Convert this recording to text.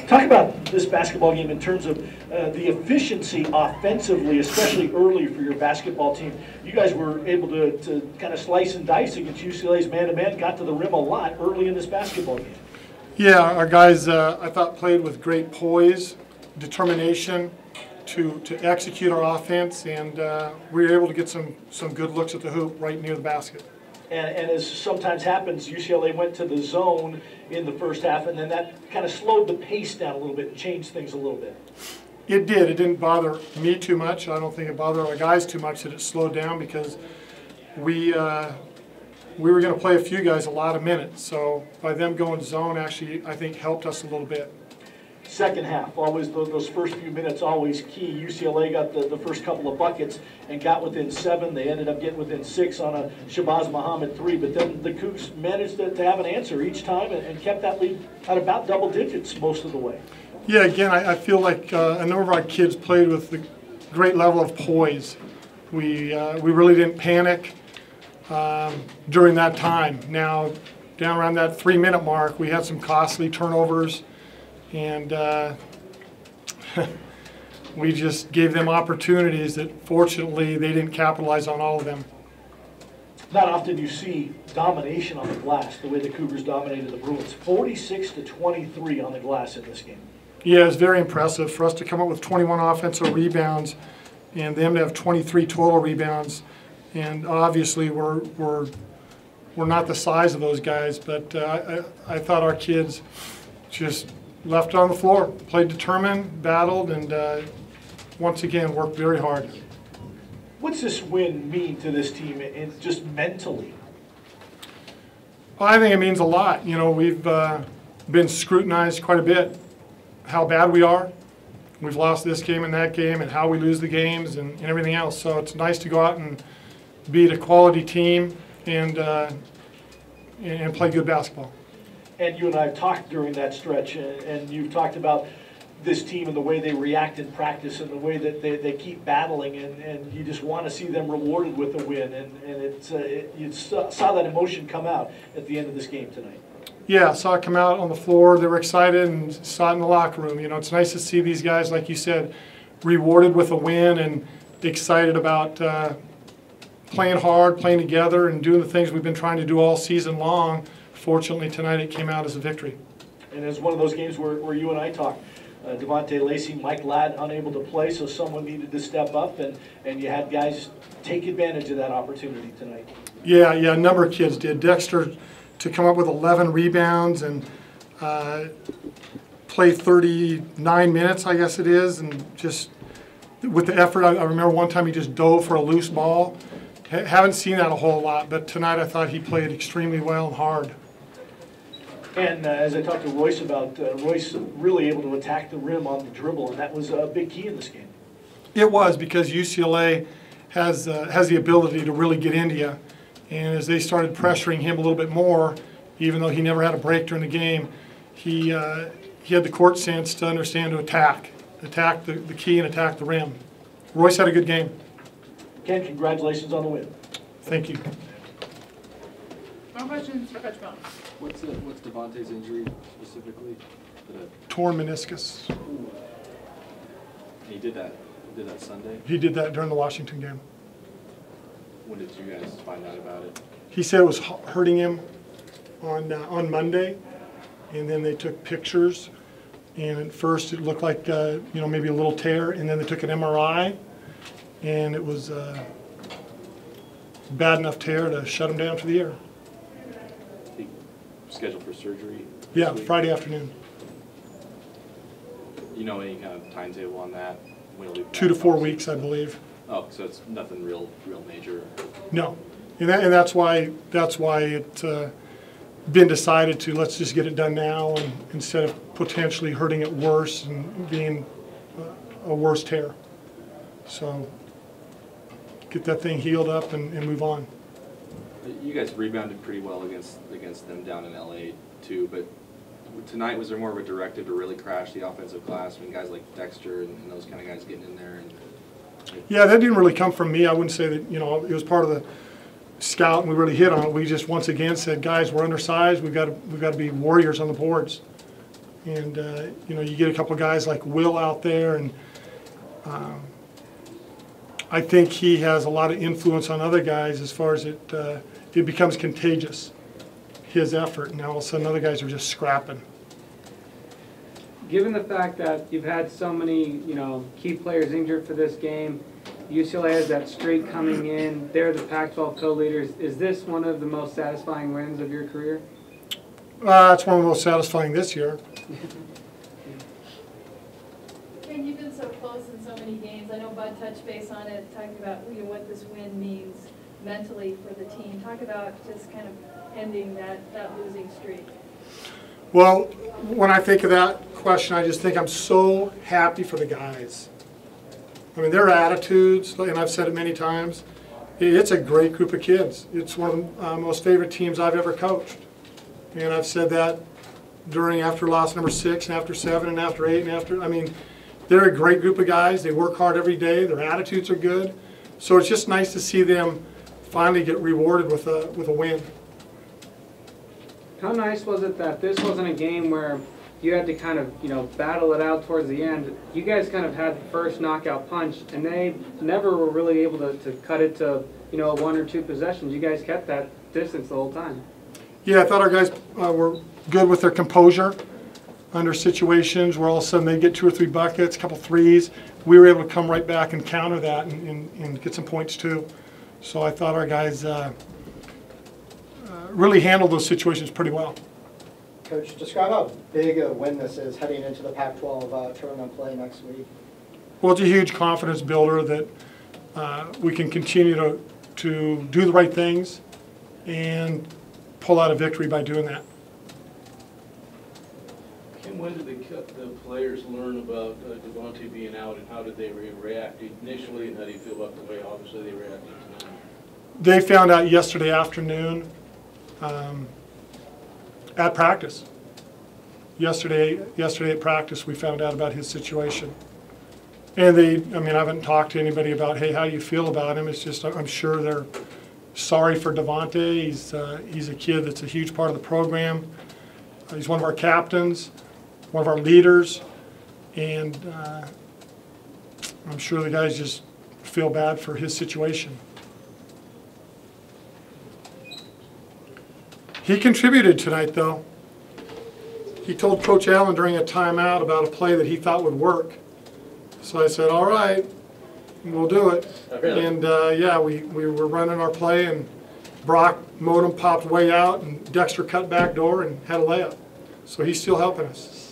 Talk about this basketball game in terms of the efficiency offensively, especially early for your basketball team. You guys were able to kind of slice and dice against UCLA's man-to-man, got to the rim a lot early in this basketball game. Yeah, our guys, I thought, played with great poise, determination to execute our offense, and we were able to get some good looks at the hoop right near the basket. And as sometimes happens, UCLA went to the zone in the first half, and then that kind of slowed the pace down a little bit and changed things a little bit. It did. It didn't bother me too much. I don't think it bothered our guys too much that it slowed down, because we were going to play a few guys a lot of minutes. So by them going zone, actually, I think helped us a little bit. Second half, always those first few minutes, always key. UCLA got the first couple of buckets and got within 7. They ended up getting within 6 on a Shabazz Muhammad 3. But then the Cougs managed to have an answer each time and kept that lead at about double digits most of the way. Yeah, again, I feel like a number of our kids played with a great level of poise. We really didn't panic during that time. Now, down around that 3-minute mark, we had some costly turnovers, and we just gave them opportunities that, fortunately, they didn't capitalize on all of them. Not often you see domination on the glass the way the Cougars dominated the Bruins. 46-23 on the glass in this game. Yeah, it's very impressive for us to come up with 21 offensive rebounds and them to have 23 total rebounds. And obviously, we're not the size of those guys, but I thought our kids just left it on the floor, played determined, battled, and once again worked very hard. What's this win mean to this team, and just mentally? Well, I think it means a lot. You know, we've been scrutinized quite a bit, how bad we are. We've lost this game and that game, and how we lose the games, and everything else. So it's nice to go out and beat a quality team and play good basketball. And you and I have talked during that stretch, and you've talked about this team and the way they react in practice and the way that they keep battling, and you just want to see them rewarded with a win. And you saw that emotion come out at the end of this game tonight. Yeah, I saw it come out on the floor. They were excited, and saw it in the locker room. You know, it's nice to see these guys, like you said, rewarded with a win and excited about playing hard, playing together, and doing the things we've been trying to do all season long. Fortunately, tonight it came out as a victory. And it's one of those games where you and I talked. Devontae Lacey, Mike Ladd unable to play, so someone needed to step up, and you had guys take advantage of that opportunity tonight. Yeah, a number of kids did. Dexter, to come up with 11 rebounds and play 39 minutes, I guess it is, and just with the effort. I remember one time he just dove for a loose ball. Haven't seen that a whole lot, but tonight I thought he played extremely well and hard. And as I talked to Royce about, Royce really able to attack the rim on the dribble, and that was a big key in this game. It was, because UCLA has the ability to really get into you. And as they started pressuring him a little bit more, even though he never had a break during the game, he had the court sense to understand to attack the key and attack the rim. Royce had a good game. Ken, congratulations on the win. Thank you. No questions for Coach Bell. What's Devontae's injury specifically? Torn meniscus. Ooh. He did that Sunday? He did that during the Washington game. When did you guys find out about it? He said it was hurting him on Monday, and then they took pictures, and at first it looked like maybe a little tear, and then they took an MRI, and it was bad enough tear to shut him down for the year. He scheduled for surgery? Yeah, Friday afternoon. You know any kind of timetable on that? 2 to 4 weeks, I believe. Oh, so it's nothing real major. No, and that's why it's been decided to let's just get it done now, and instead of potentially hurting it worse and being a worse tear. So get that thing healed up and move on. You guys rebounded pretty well against them down in LA too, but tonight was there more of a directive to really crash the offensive glass? I mean, guys like Dexter and those kind of guys getting in there. Yeah, that didn't really come from me. I wouldn't say that, it was part of the scout and we really hit on it. We just once again said, guys, we're undersized. We've got to be warriors on the boards. And you know, you get a couple guys like Will out there, and I think he has a lot of influence on other guys as far as it becomes contagious, his effort. And now all of a sudden other guys are just scrapping. Given the fact that you've had so many, you know, key players injured for this game, UCLA has that streak coming in. They're the Pac-12 co-leaders. Is this one of the most satisfying wins of your career? It's one of the most satisfying this year. Ken, you've been so close in so many games. I know Bud touched base on it, talking about what this win means mentally for the team. Talk about just kind of ending that losing streak. Well, when I think of that question, I just think I'm so happy for the guys. I mean, their attitudes, and I've said it many times, it's a great group of kids. It's one of the most favorite teams I've ever coached. And I've said that after loss number 6, and after 7, and after 8, and after, I mean, they're a great group of guys. They work hard every day. Their attitudes are good. So it's just nice to see them finally get rewarded with a win. How nice was it that this wasn't a game where you had to kind of, you know, battle it out towards the end? You guys kind of had the first knockout punch, and they never were really able to cut it to, you know, 1 or 2 possessions. You guys kept that distance the whole time. Yeah, I thought our guys were good with their composure under situations where all of a sudden they get 2 or 3 buckets, a couple threes. We were able to come right back and counter that and get some points too. So I thought our guys really handled those situations pretty well. Coach, describe how big a win this is heading into the Pac-12 tournament play next week. Well, it's a huge confidence builder that we can continue to do the right things and pull out a victory by doing that. Kim, when did the players learn about Devontae being out, and how did they react initially, and how do you feel about the way obviously they reacted tonight? They found out yesterday afternoon at practice. Yesterday at practice, we found out about his situation. And I haven't talked to anybody about, hey, how do you feel about him? It's just, I'm sure they're sorry for Devontae. He's a kid that's a huge part of the program. He's one of our captains, one of our leaders, and I'm sure the guys just feel bad for his situation. He contributed tonight, though. He told Coach Allen during a timeout about a play that he thought would work. So I said, all right, we'll do it. Really? And yeah, we were running our play, and Brock Modem popped way out, and Dexter cut back door and had a layup. So he's still helping us.